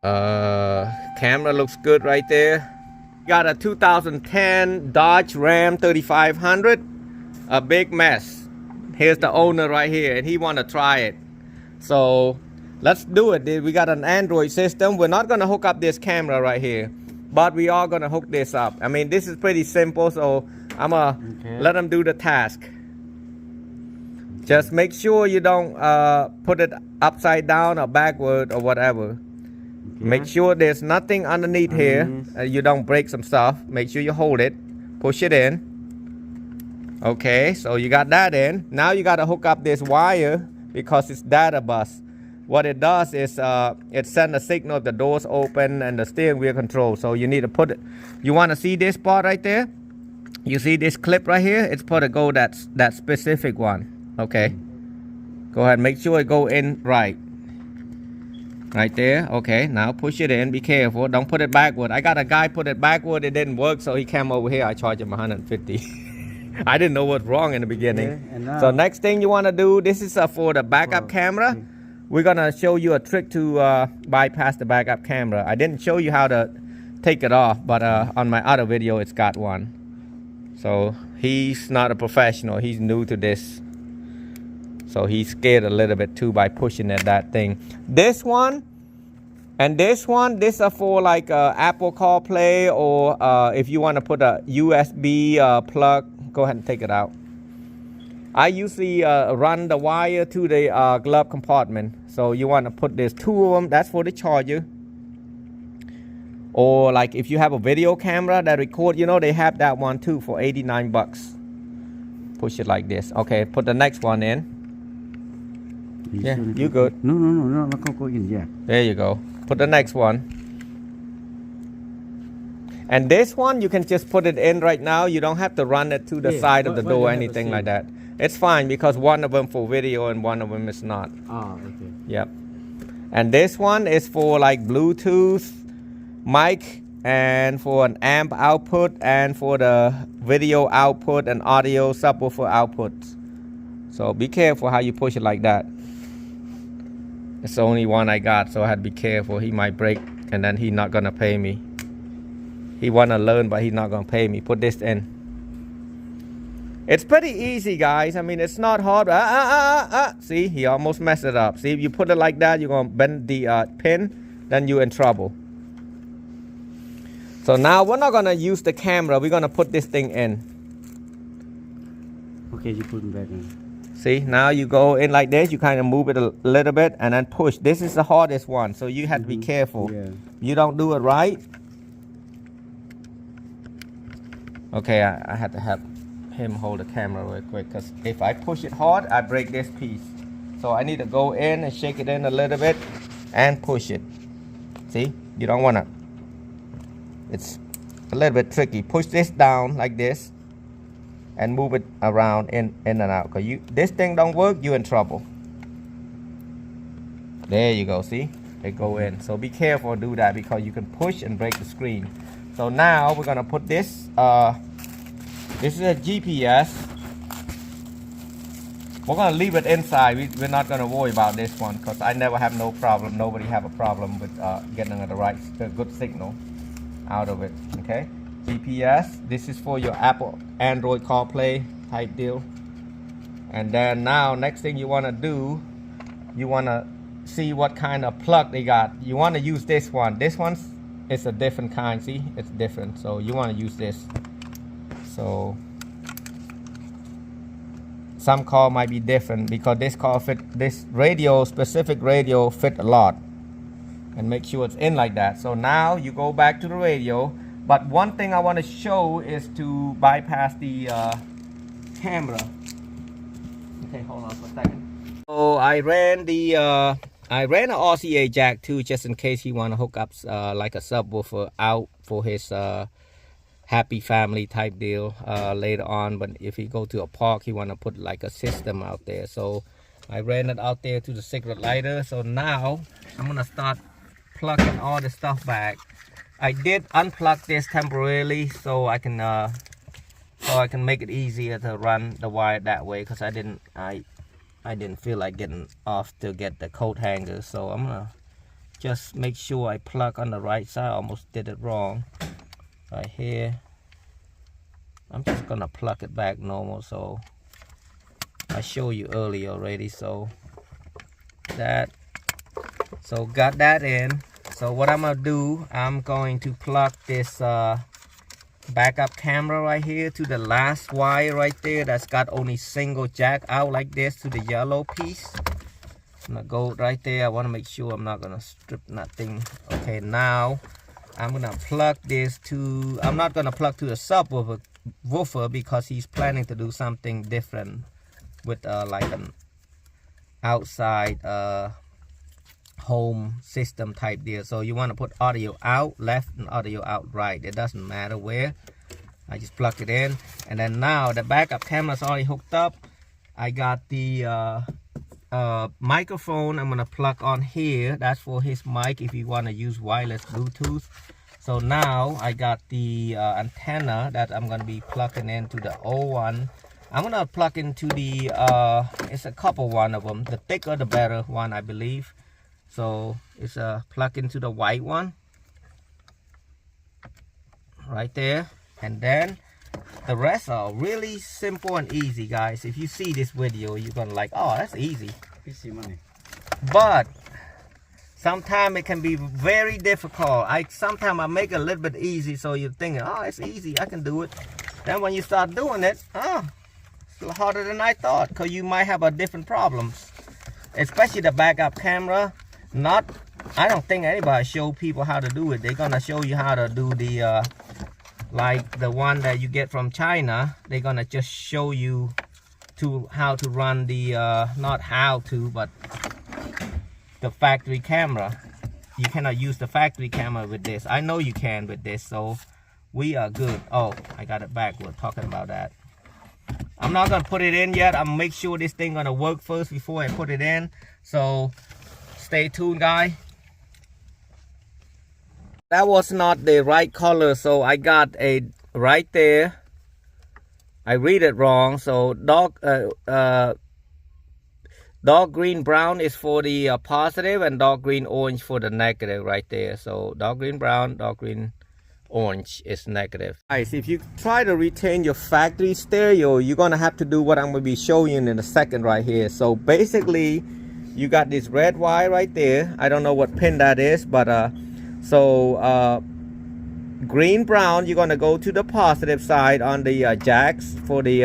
Camera looks good right there. Got a 2010 Dodge Ram 3500. A big mess. Here's the owner right here, and he want to try it. So let's do it. We got an Android system. We're not gonna hook up this camera right here, but we are gonna hook this up. I mean, this is pretty simple, so I'm gonna let him do the task. Just make sure you don't put it upside down or backward or whatever. Make sure there's nothing underneath here. You don't break some stuff. Make sure you hold it. Push it in. Okay, so you got that in. Now you got to hook up this wire because it's data bus. What it does is it sends a signal if the door's open and the steering wheel control. So you need to put it. You want to see this part right there? You see this clip right here? It's put to go that specific one. Okay. Go ahead. Make sure it go in right. Right there. Okay. Now push it in. Be careful. Don't put it backward. I got a guy put it backward. It didn't work, so he came over here. I charged him 150. I didn't know what's wrong in the beginning. So next thing you want to do, this is for the backup camera. We're going to show you a trick to bypass the backup camera. I didn't show you how to take it off, but on my other video, it's got one. So he's not a professional. He's new to this. So he's scared a little bit too by pushing at that thing. This one and this one, this are for like Apple CarPlay, or if you want to put a USB plug. Go ahead and take it out. I usually run the wire to the glove compartment. So you want to put there's two of them. That's for the charger. Or like if you have a video camera that record, you know, they have that one too for 89 bucks. Push it like this. Okay, put the next one in. Yeah, you good. No, not go in yet. There you go. Put the next one. And this one, you can just put it in right now. You don't have to run it to the side of the door or anything like that. It's fine because one of them for video and one of them is not. Ah, okay. Yep. And this one is for like Bluetooth, mic, and for an amp output, and for the video output and audio subwoofer output. So be careful how you push it like that. It's the only one I got, so I had to be careful. He might break and then he's not gonna pay me. He wanna learn, but he's not gonna pay me. Put this in. It's pretty easy, guys. I mean, it's not hard. See, he almost messed it up. See, if you put it like that, you're gonna bend the pin, then you're in trouble. So now we're not gonna use the camera. We're gonna put this thing in. Okay, you put it back in. See, now you go in like this. You kind of move it a little bit and then push. This is the hardest one, so you have to be careful. Yeah. You don't do it right. Okay, I had to have him hold the camera real quick, because if I push it hard, I break this piece. So I need to go in and shake it in a little bit and push it. See, you don't want to. It's a little bit tricky. Push this down like this and move it around in and out. Because this thing don't work, you're in trouble. There you go, see? They go in. So be careful, do that, because you can push and break the screen. So now we're gonna put this. This is a GPS. We're gonna leave it inside. We're not gonna worry about this one because I never have no problem. Nobody have a problem with getting the right, good signal out of it. Okay. GPS. This is for your Apple Android CarPlay type deal. And then now, next thing you wanna do, you wanna see what kind of plug they got. You wanna use this one. This one's it's a different kind. See, it's different. So you want to use this. So some car might be different because this car fit, this radio, specific radio fit a lot. And make sure it's in like that. So now you go back to the radio. But one thing I want to show is to bypass the camera. Okay, hold on for a second. So I ran an RCA jack too, just in case he want to hook up like a subwoofer out for his happy family type deal later on. But if he go to a park, he want to put like a system out there. So I ran it out there to the cigarette lighter. So now I'm gonna start plugging all the stuff back. I did unplug this temporarily so I can make it easier to run the wire that way, because I didn't feel like getting off to get the coat hanger. So I'm gonna just make sure I plug on the right side. I almost did it wrong right here. I'm just gonna plug it back normal, so I showed you earlier already. So got that in. So what I'm gonna do, I'm going to plug this backup camera right here to the last wire right there that's got only single jack out like this to the yellow piece. I'm gonna go right there. I want to make sure I'm not gonna strip nothing. Okay, now I'm gonna plug this to, I'm not gonna plug to the subwoofer because he's planning to do something different with like an outside home system type deal. So you want to put audio out left and audio out right. It doesn't matter where. I just plug it in, and then now the backup camera is already hooked up. I got the microphone I'm gonna plug on here. That's for his mic if you want to use wireless Bluetooth. So now I got the antenna that I'm gonna be plugging into the old one. I'm gonna plug into the it's a couple one of them, the thicker the better one, I believe. So it's a plug into the white one right there, and then the rest are really simple and easy, guys. If you see this video, you're gonna like, oh, that's easy. Easy money. But sometimes it can be very difficult. Sometimes I make it a little bit easy, so you're thinking, oh, it's easy, I can do it. Then when you start doing it, it's harder than I thought, because you might have a different problems, especially the backup camera. I don't think anybody show people how to do it. They're gonna show you how to do the like the one that you get from China. They're gonna just show you how to run the not how to, but the factory camera. You cannot use the factory camera with this. I know you can with this, so we are good. Oh, I got it back. We're talking about that. I'm not gonna put it in yet. I'm gonna make sure this thing gonna work first before I put it in. So stay tuned, guys. That was not the right color, so I got a right there. I read it wrong. So dark green brown is for the positive, and dark green orange for the negative right there. So dark green brown, dark green orange is negative. Guys, if you try to retain your factory stereo, you're gonna have to do what I'm gonna be showing you in a second right here. So basically, you got this red wire right there. I don't know what pin that is, but green brown, you're gonna go to the positive side on the jacks for the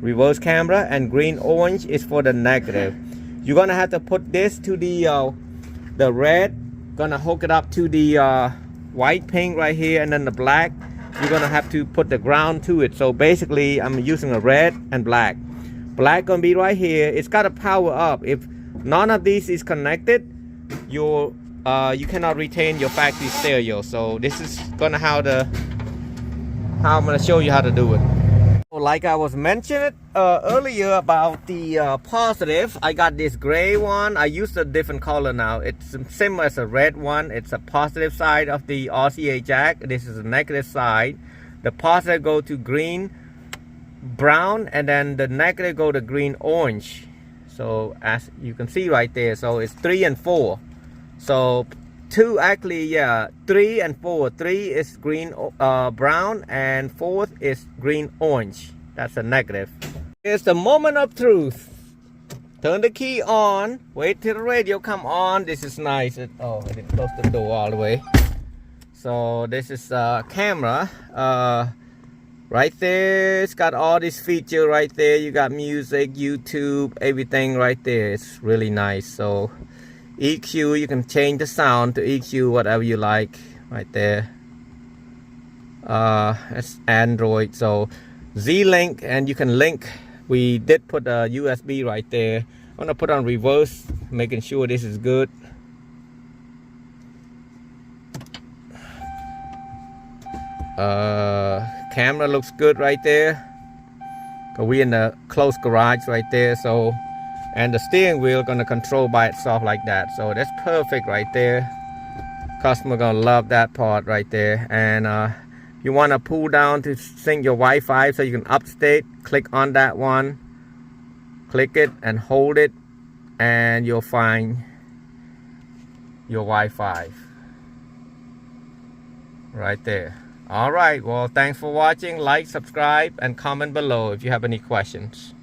reverse camera, and green orange is for the negative. You're gonna have to put this to the red, gonna hook it up to the white pink right here, and then the black, you're gonna have to put the ground to it. So basically I'm using a red and black. Black gonna be right here. It's got to power up. If none of these is connected, you cannot retain your factory stereo. So this is gonna how I'm gonna show you how to do it. Like I was mentioning earlier about the positive, I got this gray one. I used a different color now. It's similar as a red one. It's a positive side of the RCA jack. This is a negative side. The positive go to green brown, and then the negative go to green orange. So as you can see right there, so it's 3 and 4. So 2 actually, yeah, 3 and 4. 3 is green brown, and 4th is green orange. That's a negative. Here's the moment of truth. Turn the key on. Wait till the radio come on. This is nice. I didn't close the door all the way. So this is camera. Right there, it's got all these features right there. You got music, YouTube, everything right there. It's really nice. So EQ, you can change the sound to EQ whatever you like right there. It's Android, so Z-Link, and you can link. We did put a USB right there. I'm gonna put on reverse, making sure this is good. Camera looks good right there. We in the close garage right there. So, and the steering wheel gonna control by itself like that. So that's perfect right there. Customer gonna love that part right there. And you want to pull down to sync your Wi-Fi, so you can upstate. Click on that one, click it and hold it, and you'll find your Wi-Fi. Right there. All right. Well, thanks for watching. Like, subscribe, and comment below if you have any questions.